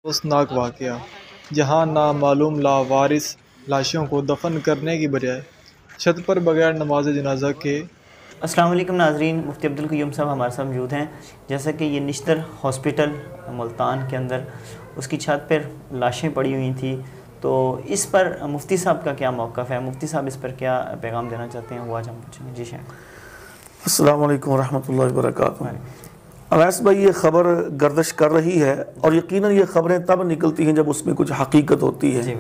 افسوسناک واقعہ جہاں نامعلوم لاوارث لاشوں کو دفن کرنے کی بجائے چھت پر بغیر نماز جنازہ کے السلام علیکم ناظرین، مفتی عبدالقیوم صاحب ہمارے ساتھ موجود ہیں۔ جیسا کہ یہ نشتر ہاسپٹل ملتان کے اندر اس کی چھت پر لاشیں پڑی ہوئی تھیں، تو اس پر مفتی صاحب کا کیا موقف ہے؟ مفتی صاحب اس پر کیا پیغام دینا چاہتے ہیں، وہ آج ہم پوچھیں گے۔ جی شیخ۔ السلام علیکم ورحمۃ اللہ وبرکاتہ۔ اویس بھائی، یہ خبر گردش کر رہی ہے اور یقیناً یہ خبریں تب نکلتی ہیں جب اس میں کچھ حقیقت ہوتی ہے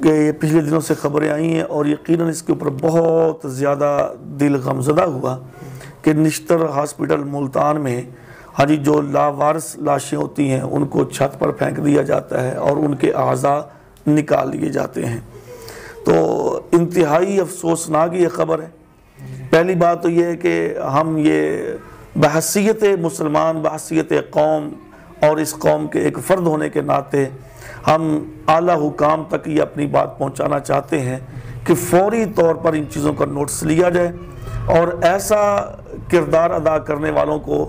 کہ یہ پچھلے دنوں سے خبریں آئی ہیں اور یقیناً اس کے اوپر بہت زیادہ دل غمزدہ ہوا کہ نشتر ہاسپٹل ملتان میں جو لاوارث لاشیں ہوتی ہیں ان کو چھت پر پھینک دیا جاتا ہے اور ان کے اعضاء نکال لیے جاتے ہیں۔ تو انتہائی افسوسناک یہ خبر ہے۔ پہلی بات تو یہ ہے کہ ہم یہ بحیثیت مسلمان، بحیثیت قوم اور اس قوم کے ایک فرد ہونے کے ناطے ہم اعلیٰ حکام تک یہ اپنی بات پہنچانا چاہتے ہیں کہ فوری طور پر ان چیزوں کا نوٹس لیا جائے اور ایسا کردار ادا کرنے والوں کو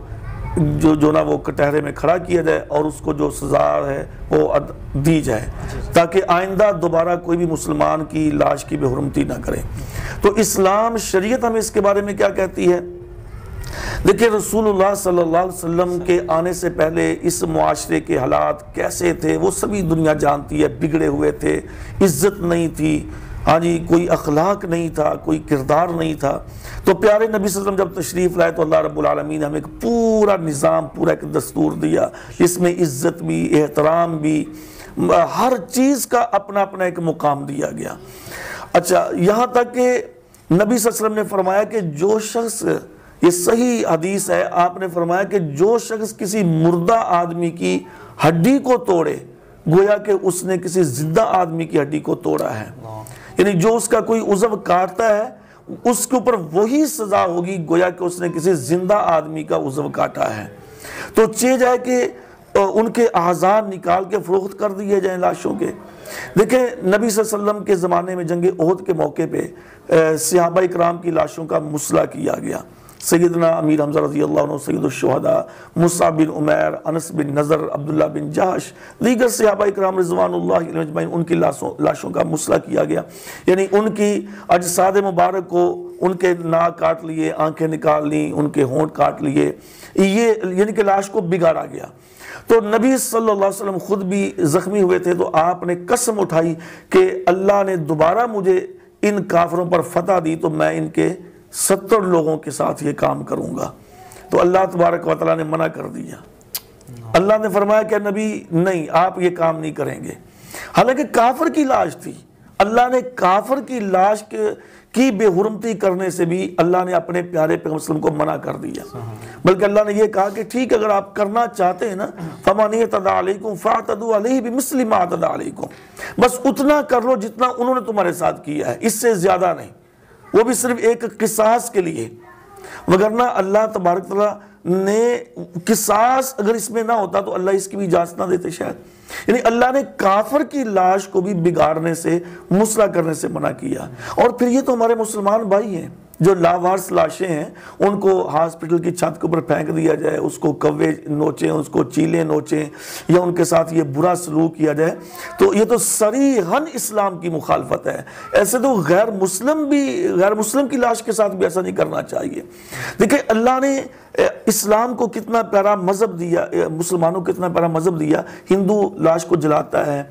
جو نا وہ کٹہرے میں کھڑا کیا جائے اور اس کو جو سزا ہے وہ دی جائے، تاکہ آئندہ دوبارہ کوئی بھی مسلمان کی لاش کی بے حرمتی نہ کرے۔ تو اسلام شریعت ہمیں اس کے بارے میں کیا کہتی ہے؟ دیکھیں، رسول اللہ صلی اللہ علیہ وسلم کے آنے سے پہلے اس معاشرے کے حالات کیسے تھے وہ سبھی دنیا جانتی ہے۔ بگڑے ہوئے تھے، عزت نہیں تھی، کوئی اخلاق نہیں تھا، کوئی کردار نہیں تھا۔ تو پیارے نبی صلی اللہ علیہ وسلم جب تشریف لائے تو اللہ رب العالمین نے ہمیں ایک پورا نظام، پورا ایک دستور دیا، جس میں عزت بھی، احترام بھی، ہر چیز کا اپنا اپنا ایک مقام دیا گیا۔ اچھا، یہاں تک کہ نبی صلی اللہ علیہ وسلم نے فرمایا کہ جو شخص، یہ صحیح حدیث ہے، آپ نے فرمایا کہ جو شخص کسی مردہ آدمی کی ہڈی کو توڑے گویا کہ اس نے کسی زندہ آدمی کی ہڈی کو توڑا ہے۔ یعنی جو اس کا کوئی عضو کاٹتا ہے اس کے اوپر وہی سزا ہوگی گویا کہ اس نے کسی زندہ آدمی کا عضو کاٹا ہے۔ تو چاہے جائے کہ ان کے اعضاء نکال کے فروخت کر دیے جائیں لاشوں کے۔ دیکھیں، نبی صلی اللہ علیہ وسلم کے زمانے میں جنگ احد کے موقع پہ صحابہ اکرام کی لاشوں کا مسئلہ کیا گیا۔ سیدنا امیر حمزہ رضی اللہ عنہ، سید الشہداء، مصعب بن عمیر، انس بن نضر، عبداللہ بن جحش، دیگر صحابہ اکرام رضوان اللہ علیہم اجمعین، ان کی لاشوں کا مسئلہ کیا گیا۔ یعنی ان کی اجساد مبارک کو، ان کے ناک کاٹ لیے، آنکھیں نکال لیں، ان کے ہونٹ کاٹ لیے، یعنی کہ لاش کو بگاڑا گیا۔ تو نبی صلی اللہ علیہ وسلم خود بھی زخمی ہوئے تھے، تو آپ نے قسم اٹھائی کہ اللہ نے دوبارہ مجھے ان کافروں پر فتح دی تو میں ان کے 70 لوگوں کے ساتھ یہ کام کروں گا۔ تو اللہ تبارک و تعالیٰ نے منع کر دیا۔ اللہ نے فرمایا کہ نبی نہیں، آپ یہ کام نہیں کریں گے۔ حالانکہ کافر کی لاش تھی، اللہ نے کافر کی لاش کی بے حرمتی کرنے سے بھی اللہ نے اپنے پیارے پیغمبر صلی اللہ علیہ وسلم کو منع کر دیا۔ بلکہ اللہ نے یہ کہا کہ ٹھیک، اگر آپ کرنا چاہتے ہیں نا، فَمَنِ اعْتَدَىٰ عَلَيْكُمْ فَاعْتَدُوا عَلَيْهِ بِمِثْلِ مَا اعْتَدَىٰ عَلَيْكُمْ، بس اتنا کر لو جتنا انہوں نے تمہارے ساتھ کیا ہے، اس سے زیادہ نہیں، وہ بھی صرف ایک قصاص کے لیے۔ وگرنہ اللہ تبارک تعالیٰ نے قصاص اگر اس میں نہ ہوتا تو اللہ اس کی بھی اجازت نہ دیتے شاید۔ یعنی اللہ نے کافر کی لاش کو بھی بگاڑنے سے، مسئلہ کرنے سے منع کیا۔ اور پھر یہ تو ہمارے مسلمان بھائی ہیں، جو لاوارث لاشیں ہیں ان کو ہاسپٹل کی چھت کے اوپر پھینک دیا جائے، اس کو کوے نوچیں، اس کو چیلیں نوچیں، یا ان کے ساتھ یہ برا سلوک کیا جائے، تو یہ تو صریحاً اسلام کی مخالفت ہے۔ ایسے تو غیر مسلم کی لاش کے ساتھ بھی ایسا نہیں کرنا چاہیے۔ دیکھیں، اللہ نے اسلام کو کتنا پیارا مذہب دیا، مسلمانوں کو کتنا پیارا مذہب دیا۔ ہندو لاش کو جلاتا ہے،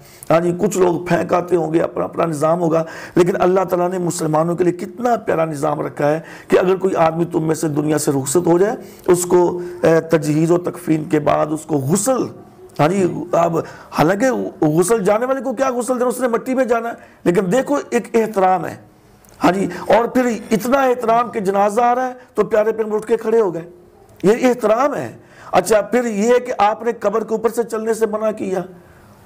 کچھ لوگ پھینکاتے ہوں گے، اپنا نظام ہوگا، لیکن اللہ تعالیٰ نے مسلمانوں کے لیے کتنا پیارا نظام رکھا ہے کہ اگر کوئی آدمی تم میں سے دنیا سے رخصت ہو جائے، اس کو تجہیز و تکفین کے بعد اس کو غسل، اب حالانکہ غسل جانے والے کو کیا غسل دینا، اس نے مٹی میں جانا ہے، لیکن دیکھو ایک احترام ہے۔ اور پھر اتنا احترام کہ جنازہ آ رہا ہے تو پیارے پیغمبر اٹھ کے کھڑے ہو گئے، یہ احترام ہے۔ اچھا، پھر یہ ہے کہ آپ نے قبر کے اوپر سے چلنے سے منع کیا،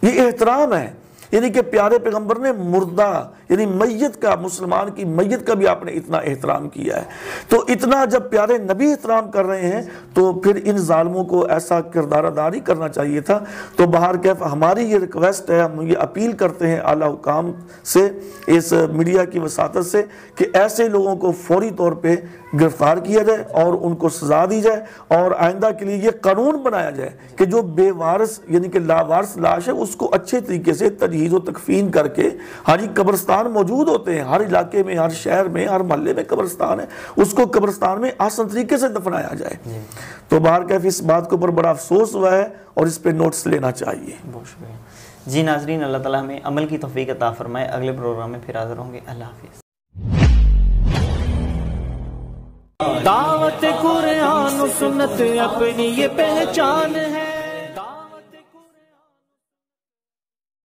یہ احترام ہے۔ یعنی کہ پیارے پیغمبر نے مردہ یعنی میت کا، مسلمان کی میت کا بھی آپ نے اتنا احترام کیا ہے. تو اتنا جب پیارے نبی احترام کر رہے ہیں تو پھر ان ظالموں کو ایسا کردار داری کرنا چاہیے تھا. تو بہرکیف ہماری یہ ریکویسٹ ہے، ہم یہ اپیل کرتے ہیں اعلیٰ حکام سے، اس میڈیا کی وساطت سے، کہ ایسے لوگوں کو فوری طور پہ گرفتار کیا جائے اور ان کو سزا دی جائے، اور آئندہ کے لیے یہ قانون بنایا جائے کہ جو بے وارث یعنی کہ لاوارث لاش ہے اس کو اچھے طریقے سے تجہیز و تکفین کر کے، ہاں جی قبرستان موجود ہوتے ہیں ہر علاقے میں، ہر شہر میں، ہر محلے میں قبرستان ہے، اس کو قبرستان میں آسان طریقے سے دفنایا جائے. تو بہرکیف اس بات کے اوپر بڑا افسوس ہوا ہے اور اس پہ نوٹس لینا چاہیے. بہت شکریہ. جی ناظرین، اللہ تعالیٰ ہمیں عمل کی توفیق عطا فرمائے. اگلے پروگرام میں پھر حاضر ہوں گے. اللہ حافظ. دعوت قرآن و سنت اپنی یہ پہچان ہے.